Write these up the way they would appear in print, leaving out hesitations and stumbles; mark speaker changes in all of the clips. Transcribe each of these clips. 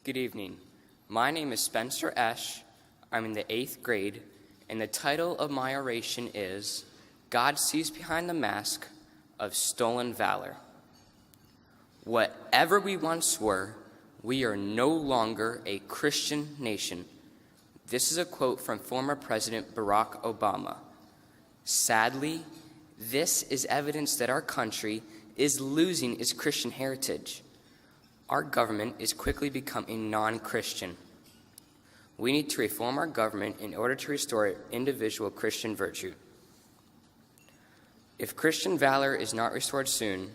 Speaker 1: Good evening. My name is Spencer Esch. I'm in the 8th grade, and the title of my oration is God Sees Behind the Mask of Stolen Valor. Whatever we once were, we are no longer a Christian nation. This is a quote from former President Barack Obama. Sadly, this is evidence that our country is losing its Christian heritage. Our government is quickly becoming non-Christian. We need to reform our government in order to restore individual Christian virtue. If Christian valor is not restored soon,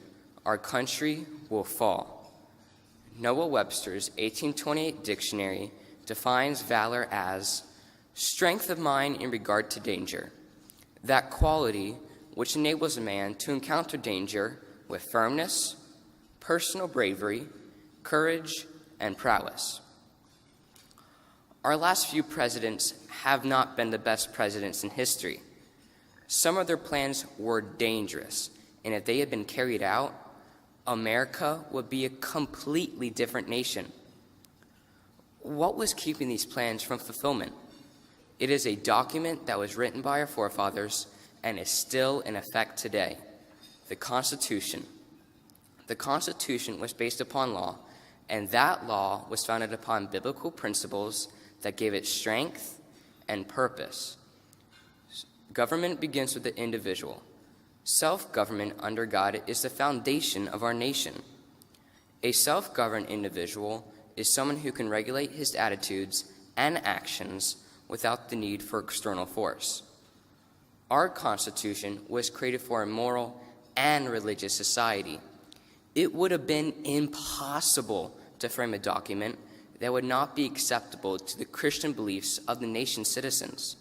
Speaker 1: our country will fall. Noah Webster's 1828 dictionary defines valor as strength of mind in regard to danger, that quality which enables a man to encounter danger with firmness, personal bravery, courage, and prowess. Our last few presidents have not been the best presidents in history. Some of their plans were dangerous, and if they had been carried out, America would be a completely different nation. What was keeping these plans from fulfillment? It is a document that was written by our forefathers and is still in effect today, the Constitution. The Constitution was based upon law, and that law was founded upon biblical principles that gave it strength and purpose. Government begins with the individual. Self-government under God is the foundation of our nation. A self-governed individual is someone who can regulate his attitudes and actions without the need for external force. Our Constitution was created for a moral and religious society. It would have been impossible to frame a document that would not be acceptable to the Christian beliefs of the nation's citizens.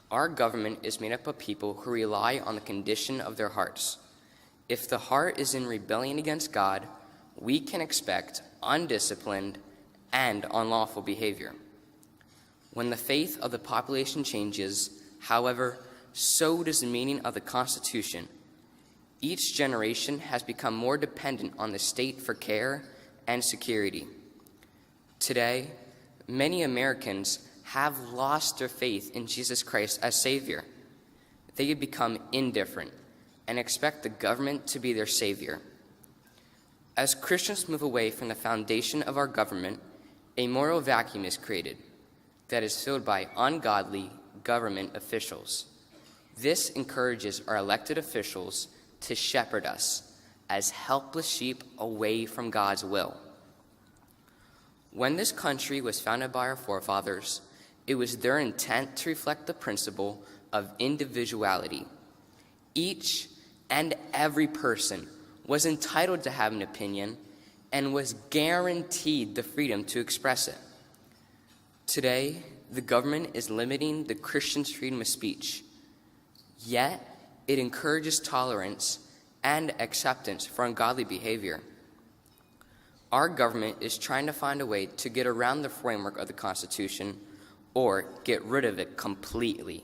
Speaker 1: Our government is made up of people who rely on the condition of their hearts. If the heart is in rebellion against God, we can expect undisciplined and unlawful behavior. When the faith of the population changes, however, so does the meaning of the Constitution. Each generation has become more dependent on the state for care and security. Today, many Americans have lost their faith in Jesus Christ as Savior. They have become indifferent and expect the government to be their savior. As Christians move away from the foundation of our government, a moral vacuum is created that is filled by ungodly government officials. This encourages our elected officials to shepherd us as helpless sheep away from God's will. When this country was founded by our forefathers, it was their intent to reflect the principle of individuality. Each and every person was entitled to have an opinion and was guaranteed the freedom to express it. Today, the government is limiting the Christian's freedom of speech, yet it encourages tolerance and acceptance for ungodly behavior. Our government is trying to find a way to get around the framework of the Constitution or get rid of it completely.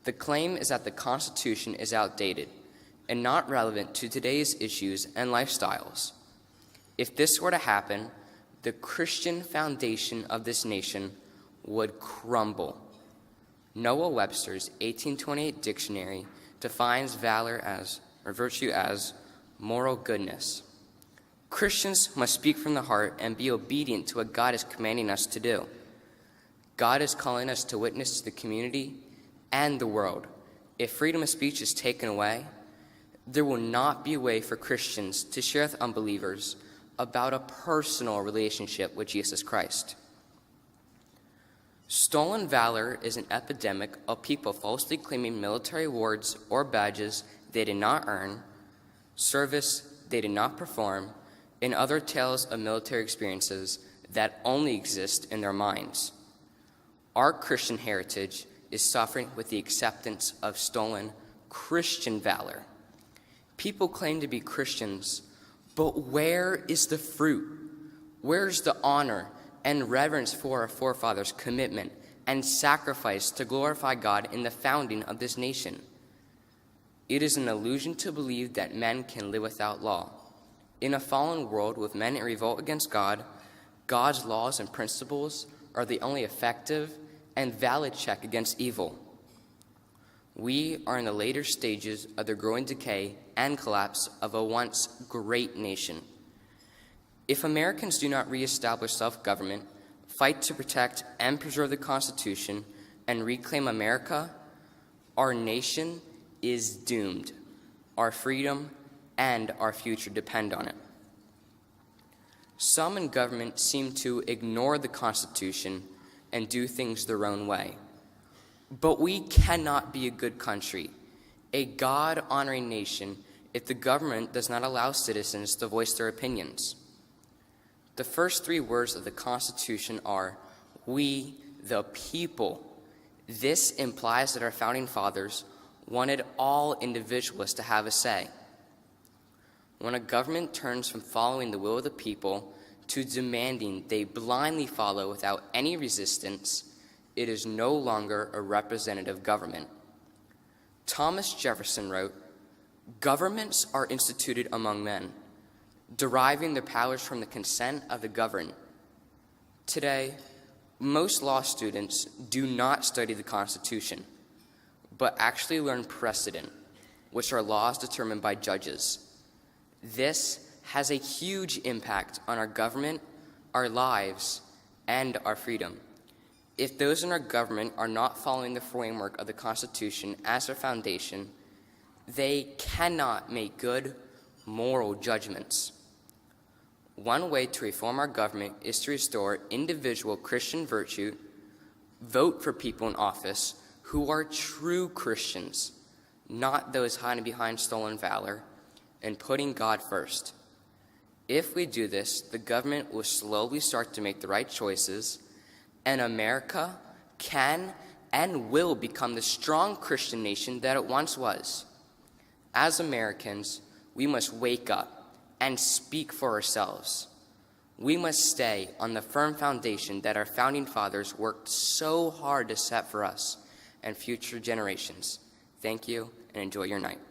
Speaker 1: The claim is that the Constitution is outdated and not relevant to today's issues and lifestyles. If this were to happen, the Christian foundation of this nation would crumble. Noah Webster's 1828 dictionary defines virtue as moral goodness. Christians must speak from the heart and be obedient to what God is commanding us to do. God is calling us to witness to the community and the world. If freedom of speech is taken away, there will not be a way for Christians to share with unbelievers about a personal relationship with Jesus Christ. Stolen valor is an epidemic of people falsely claiming military awards or badges they did not earn, service they did not perform, and other tales of military experiences that only exist in their minds. Our Christian heritage is suffering with the acceptance of stolen Christian valor. People claim to be Christians, but where is the fruit? Where's the honor and reverence for our forefathers' commitment and sacrifice to glorify God in the founding of this nation? It is an illusion to believe that men can live without law. In a fallen world with men in revolt against God, God's laws and principles are the only effective and valid check against evil. We are in the later stages of the growing decay and collapse of a once great nation. If Americans do not reestablish self-government, fight to protect and preserve the Constitution, and reclaim America, our nation is doomed. Our freedom and our future depend on it. Some in government seem to ignore the Constitution and do things their own way. But we cannot be a good country, a God-honoring nation, if the government does not allow citizens to voice their opinions. The first 3 words of the Constitution are, "We, the people." This implies that our founding fathers wanted all individuals to have a say. When a government turns from following the will of the people to demanding they blindly follow without any resistance, it is no longer a representative government. Thomas Jefferson wrote, "Governments are instituted among men, deriving their powers from the consent of the governed." Today, most law students do not study the Constitution, but actually learn precedent, which are laws determined by judges. This has a huge impact on our government, our lives, and our freedom. If those in our government are not following the framework of the Constitution as their foundation, they cannot make good moral judgments. One way to reform our government is to restore individual Christian virtue, vote for people in office who are true Christians, not those hiding behind stolen valor, and putting God first. If we do this, the government will slowly start to make the right choices, and America can and will become the strong Christian nation that it once was. As Americans, we must wake up and speak for ourselves. We must stay on the firm foundation that our founding fathers worked so hard to set for us and future generations. Thank you, and enjoy your night.